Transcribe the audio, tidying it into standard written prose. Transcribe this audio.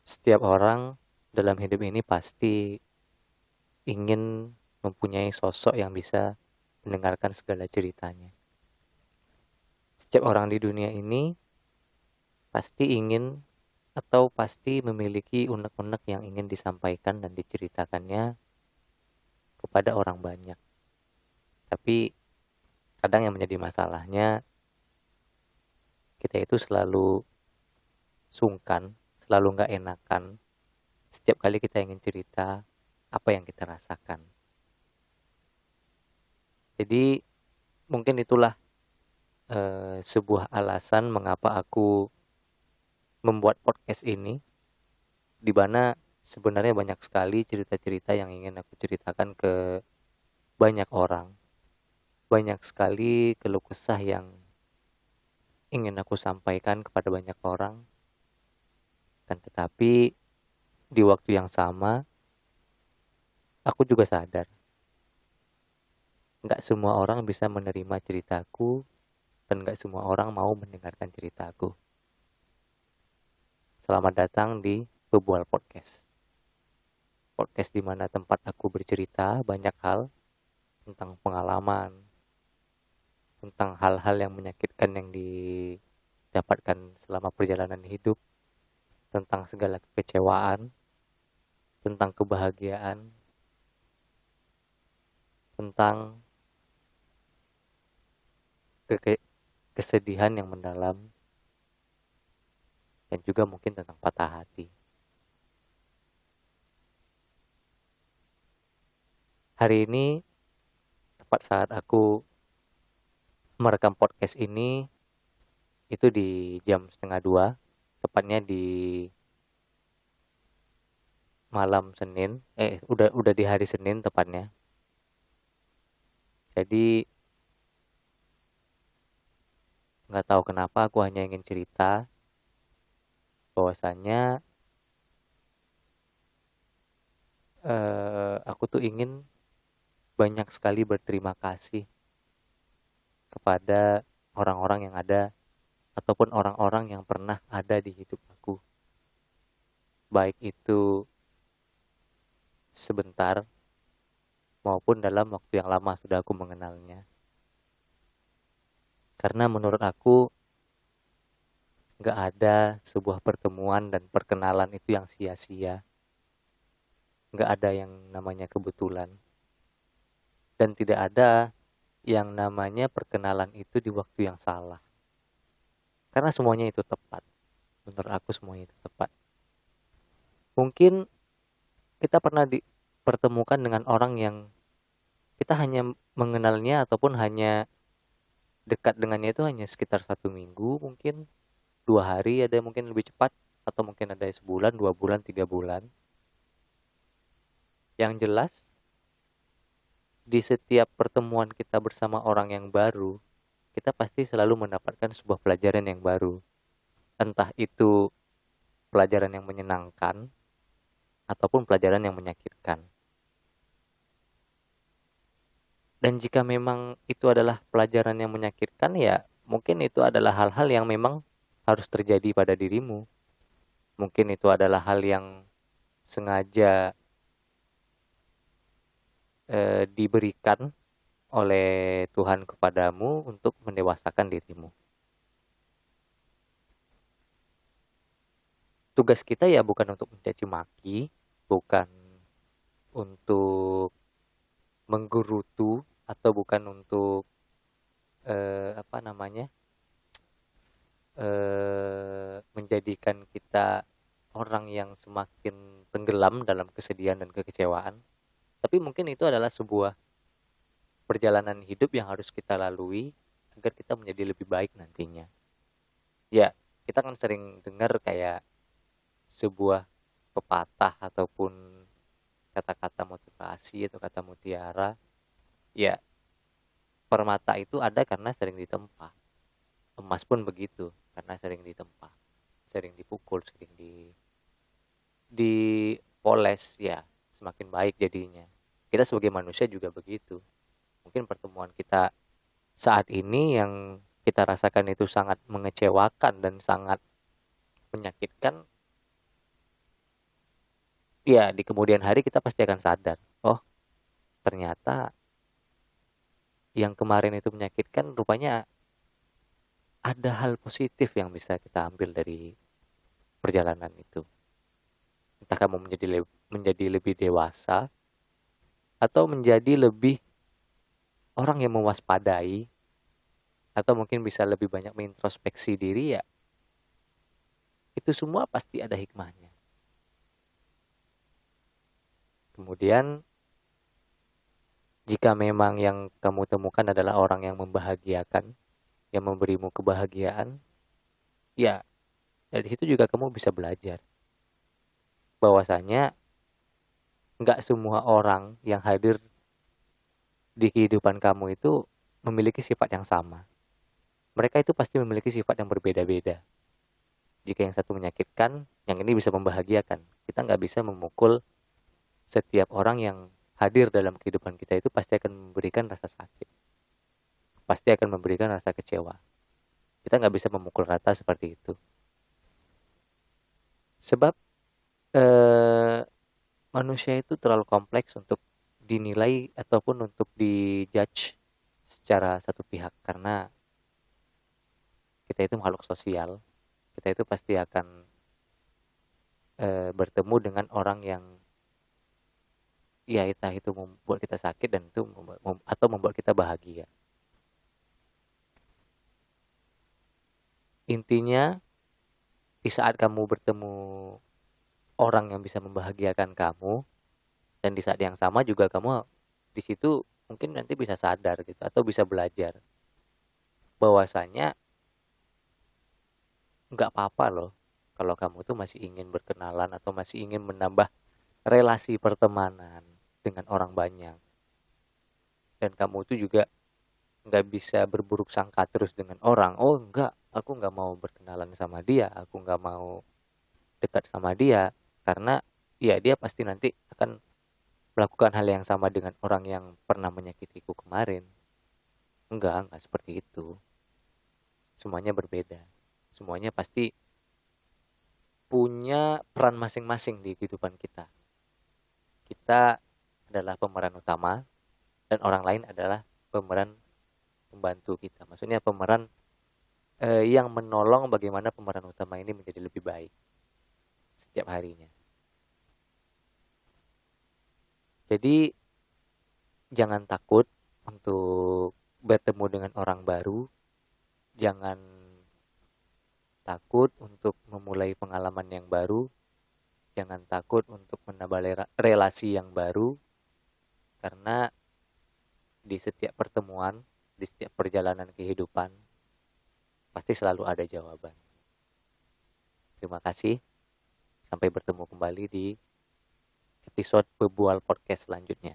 Setiap orang dalam hidup ini pasti ingin mempunyai sosok yang bisa mendengarkan segala ceritanya. Setiap orang di dunia ini pasti ingin atau pasti memiliki unek-unek yang ingin disampaikan dan diceritakannya kepada orang banyak. Tapi kadang yang menjadi masalahnya, kita itu selalu sungkan, selalu nggak enakan setiap kali kita ingin cerita apa yang kita rasakan. Jadi mungkin itulah sebuah alasan mengapa aku membuat podcast ini, di mana sebenarnya banyak sekali cerita-cerita yang ingin aku ceritakan ke banyak orang. Banyak sekali keluh kesah yang ingin aku sampaikan kepada banyak orang. Dan tetapi di waktu yang sama, aku juga sadar nggak semua orang bisa menerima ceritaku dan nggak semua orang mau mendengarkan ceritaku. Selamat datang di Bebual Podcast. Podcast di mana tempat aku bercerita banyak hal tentang pengalaman, tentang hal-hal yang menyakitkan yang didapatkan selama perjalanan hidup, tentang segala kekecewaan, tentang kebahagiaan, tentang kesedihan yang mendalam, dan juga mungkin tentang patah hati. Hari ini, tepat saat aku merekam podcast ini, itu di jam 1:30, tepatnya di malam Senin, udah di hari Senin tepatnya. Jadi nggak tahu kenapa aku hanya ingin cerita bahwasannya aku tuh ingin banyak sekali berterima kasih kepada orang-orang yang ada ataupun orang-orang yang pernah ada di hidup aku. Baik itu sebentar maupun dalam waktu yang lama sudah aku mengenalnya. Karena menurut aku nggak ada sebuah pertemuan dan perkenalan itu yang sia-sia. Nggak ada yang namanya kebetulan. Dan tidak ada yang namanya perkenalan itu di waktu yang salah. Karena semuanya itu tepat. Menurut aku semuanya itu tepat. Mungkin kita pernah dipertemukan dengan orang yang kita hanya mengenalnya ataupun hanya dekat dengannya itu hanya sekitar 1 minggu, mungkin 2 hari, ada mungkin lebih cepat, atau mungkin ada sebulan, 2 bulan, 3 bulan. Yang jelas, di setiap pertemuan kita bersama orang yang baru, kita pasti selalu mendapatkan sebuah pelajaran yang baru. Entah itu pelajaran yang menyenangkan, ataupun pelajaran yang menyakitkan. Dan jika memang itu adalah pelajaran yang menyakitkan, ya mungkin itu adalah hal-hal yang memang harus terjadi pada dirimu. Mungkin itu adalah hal yang sengaja diberikan oleh Tuhan kepadamu untuk mendewasakan dirimu. Tugas kita ya bukan untuk mencaci maki, bukan untuk menggerutu, atau bukan untuk apa namanya menjadikan kita orang yang semakin tenggelam dalam kesedihan dan kekecewaan. Tapi mungkin itu adalah sebuah perjalanan hidup yang harus kita lalui agar kita menjadi lebih baik nantinya. Ya, kita kan sering dengar kayak sebuah pepatah ataupun kata-kata motivasi atau kata mutiara. Ya, permata itu ada karena sering ditempa. Emas pun begitu, karena sering ditempa, sering dipukul, sering dipoles, ya semakin baik jadinya. Kita sebagai manusia juga begitu. Mungkin pertemuan kita saat ini yang kita rasakan itu sangat mengecewakan dan sangat menyakitkan, ya di kemudian hari kita pasti akan sadar, oh ternyata yang kemarin itu menyakitkan, rupanya ada hal positif yang bisa kita ambil dari perjalanan itu. Entah kamu menjadi lebih dewasa atau menjadi lebih orang yang mewaspadai, atau mungkin bisa lebih banyak mengintrospeksi diri, ya itu semua pasti ada hikmahnya. Kemudian jika memang yang kamu temukan adalah orang yang membahagiakan, yang memberimu kebahagiaan, ya dari situ juga kamu bisa belajar bahwasanya nggak semua orang yang hadir di kehidupan kamu itu memiliki sifat yang sama. Mereka itu pasti memiliki sifat yang berbeda-beda. Jika yang satu menyakitkan, yang ini bisa membahagiakan. Kita nggak bisa memukul setiap orang yang hadir dalam kehidupan kita, itu pasti akan memberikan rasa sakit. Pasti akan memberikan rasa kecewa. Kita nggak bisa memukul rata seperti itu. Sebab manusia itu terlalu kompleks untuk dinilai ataupun untuk dijudge secara satu pihak. Karena kita itu makhluk sosial. Kita itu pasti akan bertemu dengan orang yang ya entah itu membuat kita sakit dan itu atau membuat kita bahagia. Intinya di saat kamu bertemu orang yang bisa membahagiakan kamu, dan di saat yang sama juga kamu di situ mungkin nanti bisa sadar gitu atau bisa belajar bahwasanya nggak apa-apa loh kalau kamu tuh masih ingin berkenalan atau masih ingin menambah relasi pertemanan dengan orang banyak, dan kamu tuh juga nggak bisa berburuk sangka terus dengan orang. Oh enggak, aku nggak mau berkenalan sama dia, aku nggak mau dekat sama dia, karena ya dia pasti nanti akan melakukan hal yang sama dengan orang yang pernah menyakitiku kemarin. Enggak seperti itu. Semuanya berbeda. Semuanya pasti punya peran masing-masing di kehidupan kita. Kita adalah pemeran utama dan orang lain adalah pemeran pembantu kita. Maksudnya pemeran yang menolong bagaimana pemeran utama ini menjadi lebih baik setiap harinya. Jadi jangan takut untuk bertemu dengan orang baru. Jangan takut untuk memulai pengalaman yang baru. Jangan takut untuk menambah relasi yang baru. Karena di setiap pertemuan, di setiap perjalanan kehidupan, pasti selalu ada jawaban. Terima kasih. Sampai bertemu kembali di episode Bebual Podcast selanjutnya.